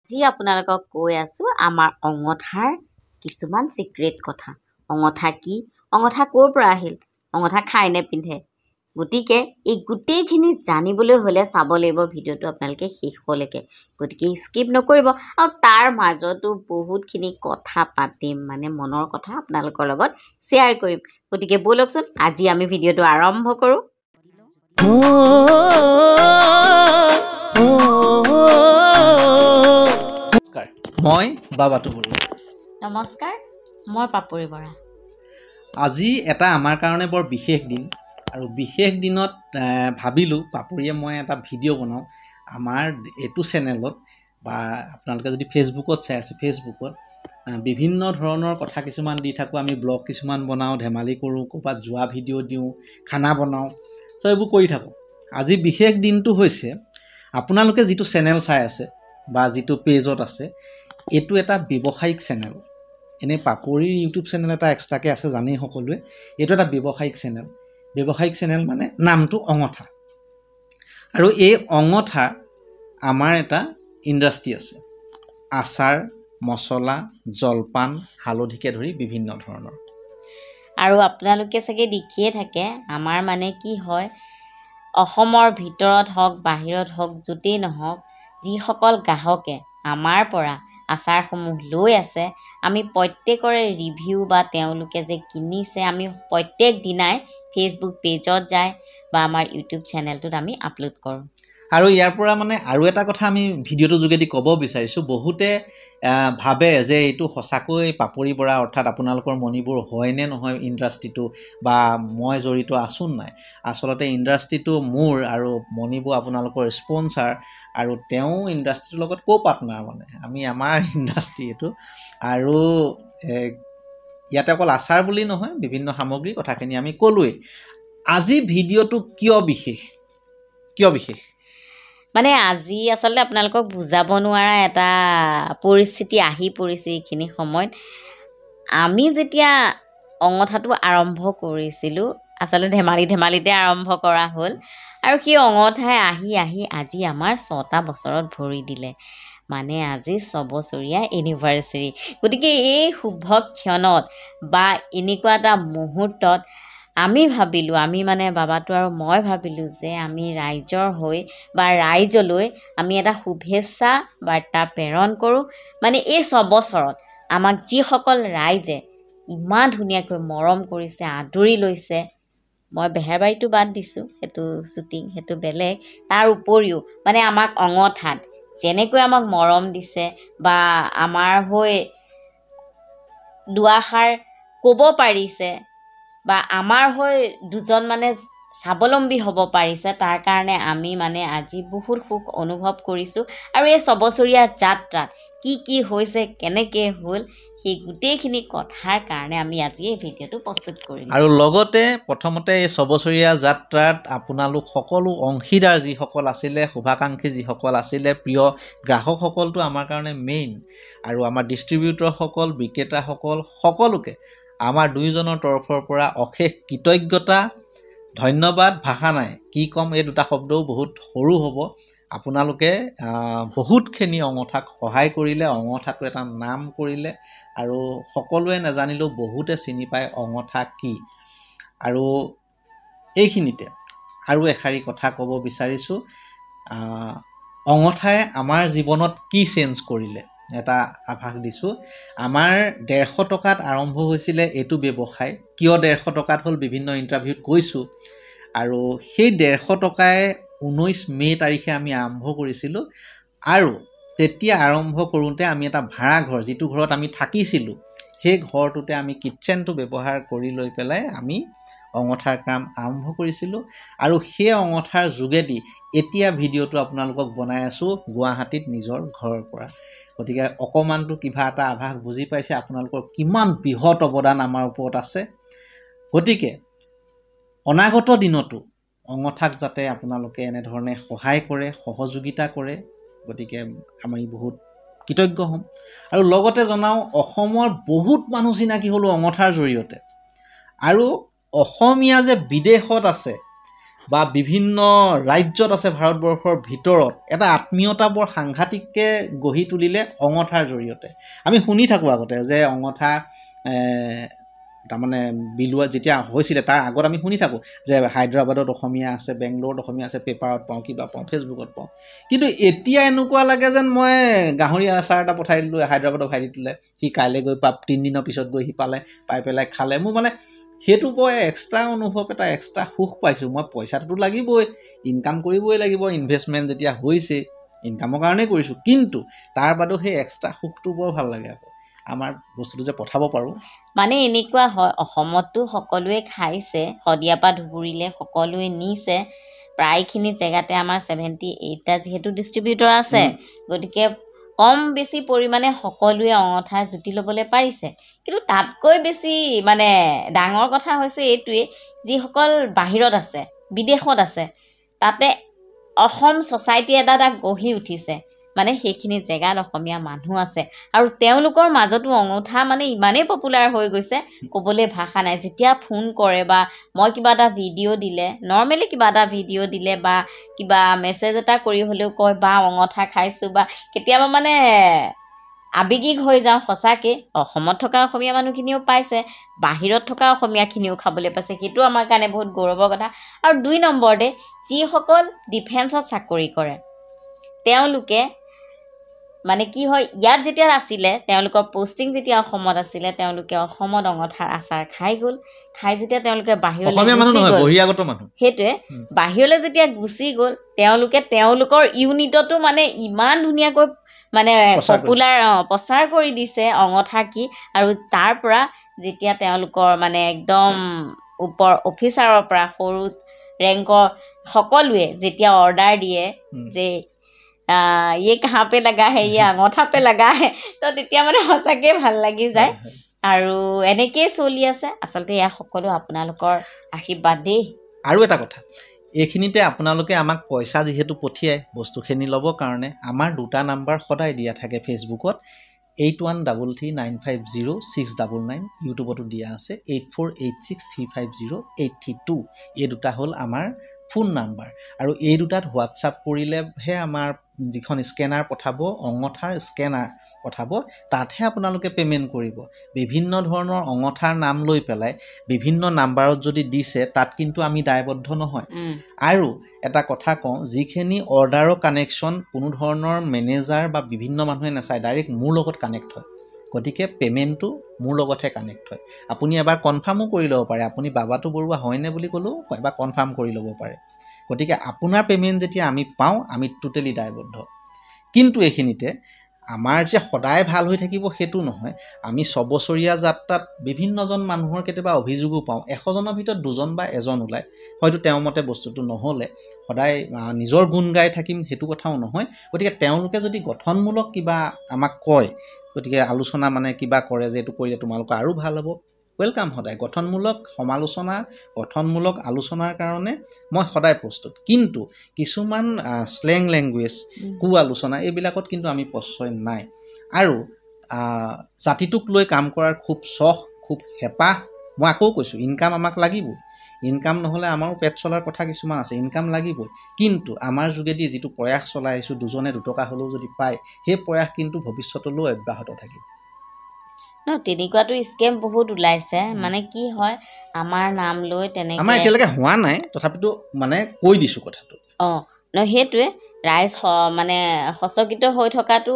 যি আপোনালোকক কৈ আছো আমাৰ অঙঠাৰ কিছুমান সিক্ৰেট কথা। অঙঠা কি, অঙঠা ক'ৰ পৰা আহিল, অঙঠা খায় নে পিন্ধে, গতিকে এই গোটেইখিনি জানিবলৈ হ'লে চাব লাগিব ভিডিঅ'টো আপোনালোকে শেষলৈকে। গতিকে স্কিপ নকৰিব। আৰু তাৰ মাজতো বহুতখিনি কথা পাতিম, মানে মনৰ কথা আপোনালোকৰ লগত শ্বেয়াৰ কৰিম। গতিকে ব'লকচোন আজি আমি ভিডিঅ'টো আৰম্ভ কৰোঁ। মই বাবাটো বড়ো। নমস্কাৰ, মই পাপৰি বৰা। আজি এটা আমাৰ কাৰণে বৰ বিশেষ দিন, আৰু বিশেষ দিনত ভাবিলোঁ পাপৰিয়ে মই এটা ভিডিঅ' বনাওঁ আমাৰ এইটো চেনেলত, বা আপোনালোকে যদি ফেচবুকত চাই আছে ফেচবুকত বিভিন্ন ধৰণৰ কথা কিছুমান দি থাকোঁ। আমি ব্লগ কিছুমান বনাওঁ, ধেমালি কৰোঁ, ক'ৰবাত যোৱা ভিডিঅ' দিওঁ, খানা বনাওঁ, চ' এইবোৰ কৰি থাকোঁ। আজি বিশেষ দিনটো হৈছে আপোনালোকে যিটো চেনেল চাই আছে বা যিটো পেজত আছে, এইটো এটা ব্যৱসায়িক চেনেল। এনেই পাপৰিৰ ইউটিউব চেনেল এটা এক্সট্ৰাকৈ আছে জানেই সকলোৱে। এইটো এটা ব্যৱসায়িক চেনেল। ব্যৱসায়িক চেনেল মানে নামটো অঙঠা। আৰু এই অঙঠা আমাৰ এটা ইণ্ডাষ্ট্ৰি আছে, আচাৰ, মছলা, জলপান, হালধিকে ধৰি বিভিন্ন ধৰণৰ। আৰু আপোনালোকে চাগে দেখিয়ে থাকে, আমাৰ মানে কি হয়, অসমৰ ভিতৰত হওক বাহিৰত হওক য'তেই নহওক, যিসকল গ্ৰাহকে আমাৰ পৰা আচাৰসমূহ লৈ আছে, আমি প্ৰত্যেকৰে ৰিভিউ বা তেওঁলোকে যে কিনিছে, আমি প্ৰত্যেক দিনাই ফেচবুক পেজত যায় বা আমাৰ ইউটিউব চেনেলটোত আমি আপলোড কৰোঁ। আৰু ইয়াৰ পৰা মানে আৰু এটা কথা আমি ভিডিঅ'টোৰ যোগেদি ক'ব বিচাৰিছোঁ, বহুতে ভাবে যে এইটো সঁচাকৈ পাপৰি বৰা অৰ্থাৎ আপোনালোকৰ মণিপুৰ হয়নে নহয় ইণ্ডাষ্ট্ৰিটো, বা মই জড়িত আছোঁ নাই। আচলতে ইণ্ডাষ্ট্ৰিটো মোৰ, আৰু মণিপুৰ আপোনালোকৰ স্পনচাৰ, আৰু তেওঁ ইণ্ডাষ্ট্ৰিটোৰ লগত কো পাৰ্টনাৰ, মানে আমি আমাৰ ইণ্ডাষ্ট্ৰি এইটো। আৰু ইয়াতে অকল আচাৰ বুলি নহয়, বিভিন্ন সামগ্ৰী কথাখিনি আমি ক'লোৱেই। আজি ভিডিঅ'টো কিয় বিশেষ মানে আজি আচলতে আপোনালোকক বুজাব নোৱাৰা এটা পৰিস্থিতি আহি পৰিছে এইখিনি সময়ত। আমি যেতিয়া অঙঠাটো আৰম্ভ কৰিছিলোঁ, আচলতে ধেমালিতে আৰম্ভ কৰা হ'ল, আৰু সেই অঙঠাই আহি আজি আমাৰ 6টা বছৰত ভৰি দিলে। মানে আজি 6 বছৰীয়া এনিভাৰ্চেৰী। গতিকে এই শুভ ক্ষণত বা এনেকুৱা এটা মুহূৰ্তত আমি মানে বাবাটো আৰু মই ভাবিলোঁ যে আমি ৰাইজৰ হৈ বা ৰাইজলৈ আমি এটা শুভেচ্ছা বাৰ্তা প্ৰেৰণ কৰোঁ। মানে এই 6 বছৰত আমাক যিসকল ৰাইজে ইমান ধুনীয়াকৈ মৰম কৰিছে, আদৰি লৈছে, মই বেহেৰবাৰীটো বাদ দিছোঁ, সেইটো শ্বুটিং, সেইটো বেলেগ। তাৰ উপৰিও মানে আমাক অঙঠাত যেনেকৈ আমাক মৰম দিছে বা আমাৰ হৈ দুআষাৰ ক'ব পাৰিছে বা আমাৰ হৈ দুজন মানে স্বাৱলম্বী হ'ব পাৰিছে, তাৰ কাৰণে আমি মানে আজি বহুত সুখ অনুভৱ কৰিছোঁ। আৰু এই 6 বছৰীয়া যাত্ৰাত কি হৈছে, কেনেকৈ হ'ল, সেই গোটেইখিনি কথাৰ কাৰণে আমি আজি এই ভিডিঅ'টো প্ৰস্তুত কৰিলোঁ। আৰু লগতে প্ৰথমতে এই 6 বছৰীয়া যাত্ৰাত আপোনালোক সকলো অংশীদাৰ যিসকল আছিলে, শুভাকাংক্ষী যিসকল আছিলে, প্ৰিয় গ্ৰাহকসকলটো আমাৰ কাৰণে মেইন, আৰু আমাৰ ডিষ্ট্ৰিবিউটৰসকল, বিক্ৰেতাসকল, সকলোকে আমাৰ দুয়োজনৰ তৰফৰ পৰা অশেষ কৃতজ্ঞতা, ধন্যবাদ। ভাষা নাই, কি ক'ম, এই দুটা শব্দও বহুত সৰু হ'ব। আপোনালোকে বহুতখিনি অঙঠাক সহায় কৰিলে, অঙঠাটো এটা নাম কৰিলে, আৰু সকলোৱে নাজানিলেও বহুতে চিনি পায় অঙঠা কি। আৰু এইখিনিতে আৰু এষাৰি কথা ক'ব বিচাৰিছোঁ, অঙঠাই আমাৰ জীৱনত কি চেঞ্জ কৰিলে এটা আভাস দিছোঁ। আমাৰ 150 টকাত আৰম্ভ হৈছিলে এইটো ব্যৱসায়। কিয় 150 টকাত হ'ল, বিভিন্ন ইণ্টাৰভিউত কৈছোঁ। আৰু সেই 150 টকাই 19 মে' তাৰিখে আমি আৰম্ভ কৰিছিলোঁ। আৰু তেতিয়া আৰম্ভ কৰোঁতে আমি এটা ভাড়া ঘৰ, যিটো ঘৰত আমি থাকিছিলোঁ, সেই ঘৰটোতে আমি কিটচেনটো ব্যৱহাৰ কৰি লৈ পেলাই আমি অঙঠাৰ কাম আৰম্ভ কৰিছিলোঁ। আৰু সেই অঙঠাৰ যোগেদি এতিয়া ভিডিঅ'টো আপোনালোকক বনাই আছোঁ গুৱাহাটীত নিজৰ ঘৰৰ পৰা। গতিকে অকণমানটো কিবা এটা আভাস বুজি পাইছে আপোনালোকৰ কিমান বৃহৎ অৱদান আমাৰ ওপৰত আছে। গতিকে অনাগত দিনতো অঙঠাক যাতে আপোনালোকে এনেধৰণে সহায় কৰে, সহযোগিতা কৰে, গতিকে আমি বহুত কৃতজ্ঞ হ'ম। আৰু লগতে জনাওঁ, অসমৰ বহুত মানুহ চিনাকি হ'লোঁ অঙঠাৰ জৰিয়তে। আৰু অসমীয়া যে বিদেশত আছে, বা বিভিন্ন ৰাজ্যত আছে ভাৰতবৰ্ষৰ ভিতৰত এটা আত্মীয়তা বৰ সাংঘাতিককৈ গঢ়ি তুলিলে অঙঠাৰ জৰিয়তে। আমি শুনি থাকোঁ আগতে যে অঙঠা তাৰমানে বিলোৱা যেতিয়া হৈছিলে তাৰ আগত আমি শুনি থাকোঁ যে হায়দৰাবাদত অসমীয়া আছে, বেংগলোৰত অসমীয়া আছে, পেপাৰত পাওঁ, কিবা পাওঁ, ফেচবুকত পাওঁ। কিন্তু এতিয়া এনেকুৱা লাগে যেন মই গাহৰি আচাৰ এটা পঠাই দিলোঁ হায়দৰাবাদৰ ভাইটিটোলৈ, সি কাইলৈ গৈ 3 দিনৰ পিছত গৈ সি পাই পেলাই খালে। মোৰ মানে সেইটো বৰ এক্সট্ৰা অনুভৱ, এটা এক্সট্ৰা সুখ পাইছোঁ। মই পইচাটোতো লাগিবই, ইনকাম কৰিবই লাগিব, ইনভেষ্টমেণ্ট যেতিয়া হৈছে ইনকামৰ কাৰণেই কৰিছোঁ, কিন্তু তাৰ বাদেও সেই এক্সট্ৰা সুখটো বৰ ভাল লাগে আকৌ আমাৰ বস্তুটো যে পঠাব পাৰোঁ। মানে এনেকুৱা হয়, অসমততো সকলোৱে খাইছে, শদিয়াৰ পৰা ধুবুৰীলৈ সকলোৱে নিছে, প্ৰায়খিনি জেগাতে আমাৰ 78টা যিহেতু ডিষ্ট্ৰিবিউটৰ আছে, গতিকে কম বেছি পৰিমাণে সকলোৱে অঙঠাৰ জুতি ল'বলৈ পাৰিছে। কিন্তু তাতকৈ বেছি মানে ডাঙৰ কথা হৈছে এইটোৱেই, যিসকল বাহিৰত আছে, বিদেশত আছে, তাতে অসম ছ'চাইটি এটা গঢ়ি উঠিছে, মানে সেইখিনি জেগাত অসমীয়া মানুহ আছে আৰু তেওঁলোকৰ মাজতো অঙঠা মানে ইমানেই পপুলাৰ হৈ গৈছে, ক'বলৈ ভাষা নাই। যেতিয়া ফোন কৰে বা মই কিবা এটা ভিডিঅ' দিলে, নৰ্মেলি কিবা এটা ভিডিঅ' দিলে বা কিবা মেছেজ এটা কৰি হ'লেও কয় বা অঙঠা খাইছোঁ, বা কেতিয়াবা মানে আৱেগিক হৈ যাওঁ সঁচাকৈ। অসমত থকা অসমীয়া মানুহখিনিও পাইছে, বাহিৰত থকা অসমীয়াখিনিও খাবলৈ পাইছে, সেইটো আমাৰ কাৰণে বহুত গৌৰৱৰ কথা। আৰু 2 নম্বৰতে যিসকল ডিফেন্সত চাকৰি কৰে তেওঁলোকে মানে কি হয়, ইয়াত যেতিয়া আছিলে, তেওঁলোকৰ পষ্টিং যেতিয়া অসমত আছিলে, তেওঁলোকে অসমত অঙঠাৰ আচাৰ খাই গ'ল, খাই যেতিয়া তেওঁলোকে বাহিৰলৈ গুচি গ'ল, সেইটোৱে বাহিৰলৈ যেতিয়া গুচি গ'ল, তেওঁলোকে তেওঁলোকৰ ইউনিটতো মানে ইমান ধুনীয়াকৈ মানে প্ৰচাৰ কৰি দিছে অঙঠা কি। আৰু তাৰ পৰা যেতিয়া তেওঁলোকৰ মানে একদম ওপৰ অফিচাৰৰ পৰা সৰু ৰেংকৰ সকলোৱে যেতিয়া অৰ্ডাৰ দিয়ে যে ये कहाँ पे लगा है, ये अঙঠা पे लगा है, তো তেতিয়া মানে সঁচাকৈ ভাল লাগি যায়। আৰু এনেকৈয়ে চলি আছে। আচলতে এয়া সকলো আপোনালোকৰ আশীৰ্বাদ দেই। আৰু এটা কথা, এইখিনিতে আপোনালোকে আমাক পইচা যিহেতু পঠিয়ায় বস্তুখিনি ল'বৰ কাৰণে, আমাৰ 2টা নাম্বাৰ সদায় দিয়া থাকে ফেচবুকত, 8133506999, ইউটিউবতো দিয়া আছে 8486350832। এই 2টা হ'ল আমাৰ ফোন নাম্বাৰ। আৰু এই 2টাত হোৱাটছআপ কৰিলেহে আমাৰ যিখন স্কেনাৰ পঠাব, অঙঠাৰ স্কেনাৰ পঠাব, তাতহে আপোনালোকে পে'মেণ্ট কৰিব। বিভিন্ন ধৰণৰ অঙঠাৰ নাম লৈ পেলাই বিভিন্ন নাম্বাৰত যদি দিছে, তাত কিন্তু আমি দায়বদ্ধ নহয়। আৰু এটা কথা কওঁ, যিখিনি অৰ্ডাৰৰ কানেকশ্যন কোনো ধৰণৰ মেনেজাৰ বা বিভিন্ন মানুহে নাচায়, ডাইৰেক্ট মোৰ লগত কানেক্ট হয়। গতিকে পে'মেণ্টটো মোৰ লগতহে কানেক্ট হয়। আপুনি এবাৰ কনফাৰ্মো কৰি ল'ব পাৰে, আপুনি বাবাটো বৰুৱা হয়নে বুলি ক'লেও এবাৰ কনফাৰ্ম কৰি ল'ব পাৰে। গতিকে আপোনাৰ পে'মেণ্ট যেতিয়া আমি পাওঁ, আমি টোটেলি দায়বদ্ধ। কিন্তু এইখিনিতে আমাৰ যে সদায় ভাল হৈ থাকিব সেইটো নহয়। আমি 6 বছৰীয়া যাত্ৰাত বিভিন্নজন মানুহৰ কেতিয়াবা অভিযোগো পাওঁ, 100জনৰ ভিতৰত 2জন বা 1জন ওলায়, হয়তো তেওঁৰ মতে বস্তুটো নহ'লে। সদায় নিজৰ গুণ গাই থাকিম সেইটো কথাও নহয়। গতিকে তেওঁলোকে যদি গঠনমূলক কিবা আমাক কয়, গতিকে আলোচনা মানে কিবা কৰে যে এইটো কৰিলে তোমালোকৰ আৰু ভাল হ'ব, ৱেলকাম। সদায় গঠনমূলক সমালোচনা, গঠনমূলক আলোচনাৰ কাৰণে মই সদায় প্ৰস্তুত। কিন্তু কিছুমান স্লেং লেংগুৱেজ, কু আলোচনা, এইবিলাকত কিন্তু আমি প্ৰশ্ৰয় নাই। আৰু জাতিটোক লৈ কাম কৰাৰ খুব চখ, খুব হেঁপাহ। মই আকৌ কৈছোঁ, ইনকাম আমাক লাগিবই, ইনকাম নহ'লে আমাৰো পেট চলাৰ কথা কিছুমান আছে, ইনকাম লাগিবই। কিন্তু আমাৰ যোগেদি যিটো প্ৰয়াস চলাই আহিছোঁ, 2জনে 2 টকা হ'লেও যদি পায়, সেই প্ৰয়াস কিন্তু ভৱিষ্যতলৈও অব্যাহত থাকিব। তেনেকুৱাতো স্কেম বহুত ওলাইছে। মানে কি হয়, আমাৰ নাম লৈ তেনেকৈ আমাৰ এতিয়ালৈকে হোৱা নাই, তথাপিতো মানে কৈ দিছোঁ কথাটো। সেইটোৱে ৰাইজ মানে সচকিত হৈ থকাটো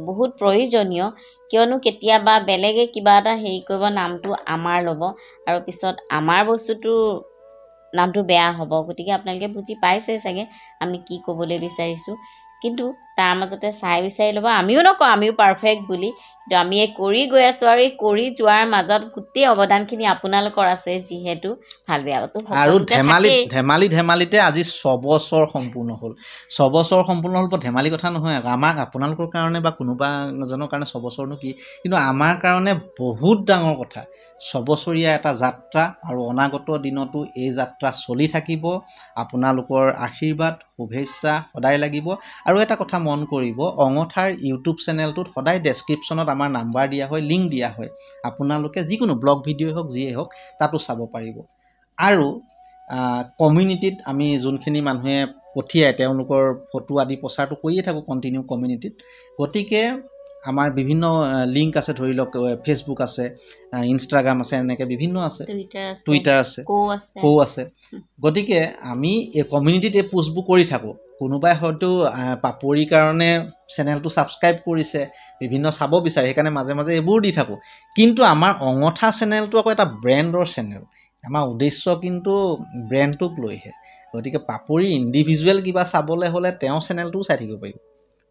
বহুত প্ৰয়োজনীয়। কিয়নো কেতিয়াবা বেলেগে কিবা এটা হেৰি কৰিব, নামটো আমাৰ ল'ব আৰু পিছত আমাৰ বস্তুটোৰ নামটো বেয়া হ'ব। গতিকে আপোনালোকে বুজি পাইছে চাগে আমি কি ক'বলৈ বিচাৰিছোঁ। কিন্তু তাৰ মাজতে চাই বিচাৰি ল'ব। আমিও নকওঁ আমিও পাৰফেক্ট বুলি, কিন্তু আমি এই কৰি গৈ আছোঁ, আৰু এই কৰি যোৱাৰ মাজত গোটেই অৱদানখিনি আপোনালোকৰ আছে, যিহেতু ভাল বেয়াটো আৰু ধেমালিতে আজি 6 বছৰ সম্পূৰ্ণ হ'ল। 6 বছৰ সম্পূৰ্ণ হ'ল, বৰ ধেমালি কথা নহয়। আমাক আপোনালোকৰ কাৰণে বা কোনোবা এজনৰ কাৰণে 6 বছৰনো কি, কিন্তু আমাৰ কাৰণে বহুত ডাঙৰ কথা। 6 বছৰীয়া এটা যাত্ৰা, আৰু অনাগত দিনতো এই যাত্ৰা চলি থাকিব। আপোনালোকৰ আশীৰ্বাদ, শুভেচ্ছা সদায় লাগিব। আৰু এটা কথা মন কৰিব, অঙঠাৰ ইউটিউব চেনেলটোত সদায় ডেছক্ৰিপশ্যনত আমাৰ নাম্বাৰ দিয়া হয়, লিংক দিয়া হয়। আপোনালোকে যিকোনো ব্লগ ভিডিঅ'ই হওক, যিয়েই হওক, তাতো চাব পাৰিব। আৰু কমিউনিটিত আমি যোনখিনি মানুহে পঠিয়াই তেওঁলোকৰ ফটো আদি প্ৰচাৰটো কৰিয়ে থাকোঁ কণ্টিনিউ কমিউনিটিত। গতিকে আমাৰ বিভিন্ন লিংক আছে, ধৰি লওক ফেচবুক আছে, ইনষ্টাগ্ৰাম আছে, এনেকৈ বিভিন্ন আছে, টুইটাৰ আছে, কো আছে। গতিকে আমি এই কমিউনিটিত এই পোষ্টবোৰ কৰি থাকোঁ। কোনোবাই হয়তো পাপৰিৰ কাৰণে চেনেলটো ছাবস্ক্ৰাইব কৰিছে, বিভিন্ন চাব বিচাৰে, সেইকাৰণে মাজে মাজে এইবোৰ দি থাকোঁ। কিন্তু আমাৰ অঙঠা চেনেলটো আকৌ এটা ব্ৰেণ্ডৰ চেনেল। আমাৰ উদ্দেশ্য কিন্তু ব্ৰেণ্ডটোক লৈহে। গতিকে পাপৰি ইণ্ডিভিজুৱেল কিবা চাবলৈ হ'লে তেওঁ চেনেলটোও চাই থাকিব পাৰিব,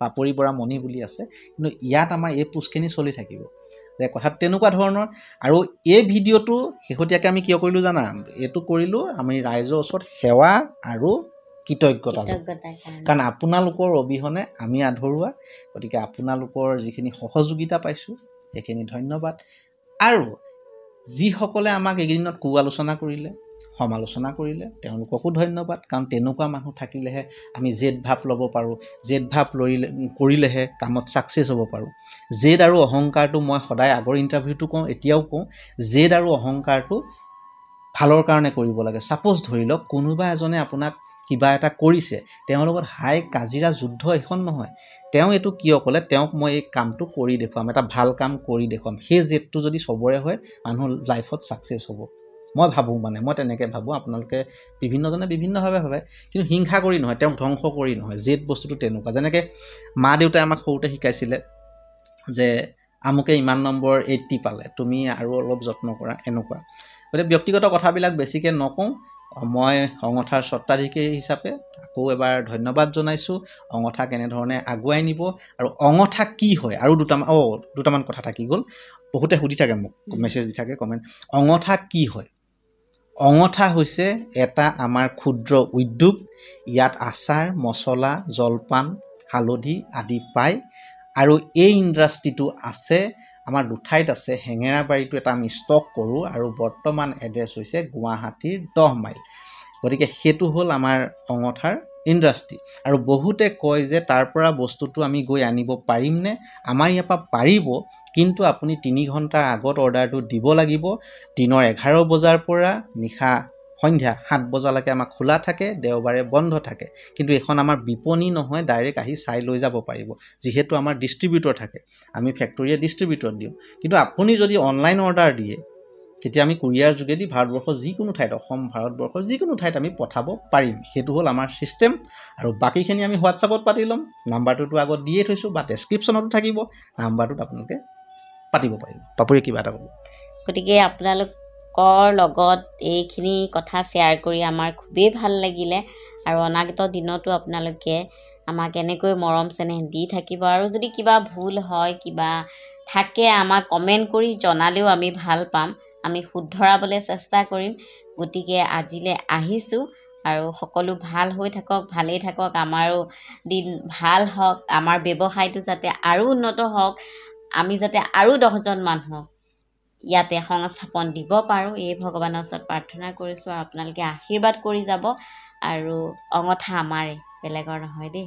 পাপৰি বৰা মণি বুলি আছে। কিন্তু ইয়াত আমাৰ এই পোষ্টখিনি চলি থাকিব। যে কথাটো তেনেকুৱা ধৰণৰ। আৰু এই ভিডিঅ'টো শেহতীয়াকৈ আমি কিয় কৰিলোঁ জানা? এইটো কৰিলোঁ আমি ৰাইজৰ ওচৰত সেৱা আৰু কৃতজ্ঞতা, কাৰণ আপোনালোকৰ অবিহনে আমি আধৰুৱা। গতিকে আপোনালোকৰ যিখিনি সহযোগিতা পাইছোঁ সেইখিনি ধন্যবাদ। আৰু যিসকলে আমাক এইকেইদিনত আলোচনা কৰিলে, সমালোচনা কৰিলে, তেওঁলোককো ধন্যবাদ। কাৰণ তেনেকুৱা মানুহ থাকিলেহে আমি জেদ ভাৱ ল'ব পাৰোঁ। জেদ ভাৱ কৰিলেহে কামত ছাকচেছ হ'ব পাৰোঁ। জেদ আৰু অহংকাৰটো মই সদায় আগৰ ইণ্টাৰভিউটো কওঁ, এতিয়াও কওঁ, জেদ আৰু অহংকাৰটো ভালৰ কাৰণে কৰিব লাগে। ছাপ'জ ধৰি লওক কোনোবা এজনে আপোনাক কিবা এটা কৰিছে, তেওঁৰ লগত হাই কাজিৰা যুদ্ধ এখন নহয়। তেওঁ এইটো কিয় ক'লে, তেওঁক মই এই কামটো কৰি দেখুৱাম, এটা ভাল কাম কৰি দেখুৱাম। সেই জেদটো যদি চবৰে হয়, মানুহ লাইফত ছাকচেছ হ'ব। মই ভাবোঁ, মই তেনেকৈ ভাবোঁ। আপোনালোকে বিভিন্নজনে বিভিন্নভাৱে ভাবে, কিন্তু হিংসা কৰি নহয়, তেওঁক ধ্বংস কৰি নহয়। জেদ বস্তুটো তেনেকুৱা। যেনেকৈ মা দেউতাই আমাক সৰুতে শিকাইছিলে যে আমুকে ইমান নম্বৰ 80 পালে, তুমি আৰু অলপ যত্ন কৰা, এনেকুৱা। গতিকে ব্যক্তিগত কথাবিলাক বেছিকৈ নকওঁ। মই অঙঠাৰ স্বত্বাধিকাৰী হিচাপে আকৌ এবাৰ ধন্যবাদ জনাইছোঁ। অঙঠা কেনেধৰণে আগুৱাই নিব আৰু অঙঠা কি হয়, আৰু দুটামান কথা থাকি গ'ল। বহুতে সুধি থাকে মোক, মেছেজ দি থাকে, কমেণ্ট। অঙঠা কি হয়? অঙঠা হৈছে এটা আমাৰ ক্ষুদ্ৰ উদ্যোগ। ইয়াত আচাৰ, মছলা, জলপান, হালধি আদি পায়। আৰু এই ইণ্ডাষ্ট্ৰিটো আছে আমাৰ দুঠাইত আছে। হেঙেৰাবাৰীটো এটা আমি ষ্টক কৰোঁ, আৰু বৰ্তমান এড্ৰেছ হৈছে গুৱাহাটীৰ 10 মাইল। গতিকে সেইটো হ'ল আমাৰ অঙঠাৰ ইণ্ডাষ্ট্ৰি। আৰু বহুতে কয় যে তাৰ পৰা বস্তুটো আমি গৈ আনিব পাৰিমনে? আমাৰ ইয়াৰ পৰা পাৰিব, কিন্তু আপুনি 3 ঘণ্টাৰ আগত অৰ্ডাৰটো দিব লাগিব। দিনৰ 11 বজাৰ পৰা নিশা সন্ধ্যা 7 বজালৈকে আমাৰ খোলা থাকে, দেওবাৰে বন্ধ থাকে। কিন্তু এখন আমাৰ বিপণী নহয়, ডাইৰেক্ট আহি চাই লৈ যাব পাৰিব। যিহেতু আমাৰ ডিষ্ট্ৰিবিউটৰ থাকে, আমি ফেক্টৰীয়ে ডিষ্ট্ৰিবিউটৰ দিওঁ। কিন্তু আপুনি যদি অনলাইন অৰ্ডাৰ দিয়ে, তেতিয়া আমি কুৰিয়াৰ যোগেদি ভাৰতবৰ্ষৰ যিকোনো ঠাইত, অসম ভাৰতবৰ্ষৰ যিকোনো ঠাইত আমি পঠাব পাৰিম। সেইটো হ'ল আমাৰ ছিষ্টেম। আৰু বাকীখিনি আমি হোৱাটছআপত পাতি ল'ম। নাম্বাৰটোতো আগত দিয়ে থৈছোঁ, বা ডেছক্ৰিপশ্যনতো থাকিব। নাম্বাৰটোত আপোনালোকে পাতিব পাৰিব। পাপৰি কিবা এটা ক'ব? গতিকে আপোনালোকৰ লগত এইখিনি কথা শ্বেয়াৰ কৰি আমাৰ খুবেই ভাল লাগিলে। আৰু অনাগত দিনতো আপোনালোকে আমাক এনেকৈ মৰম চেনেহ দি থাকিব। আৰু যদি কিবা ভুল হয়, কিবা থাকে, আমাক কমেণ্ট কৰি জনালেও আমি ভাল পাম। আমি শুধৰাবলৈ চেষ্টা কৰিম। গতিকে আজিলৈ আহিছোঁ, আৰু সকলো ভাল হৈ থাকক, ভালেই থাকক। আমাৰো দিন ভাল হওক, আমাৰ ব্যৱসায়টো যাতে আৰু উন্নত হওক, আমি যাতে আৰু 10জন মানুহক ইয়াতে সংস্থাপন দিব পাৰোঁ, এই ভগৱানৰ ওচৰত প্ৰাৰ্থনা কৰিছোঁ। আৰু আপোনালোকে আশীৰ্বাদ কৰি যাব। আৰু অঙঠা আমাৰে, বেলেগৰ নহয় দেই।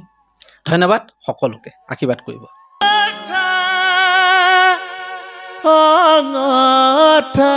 ধন্যবাদ সকলোকে, আশীৰ্বাদ কৰিব। অঙঠা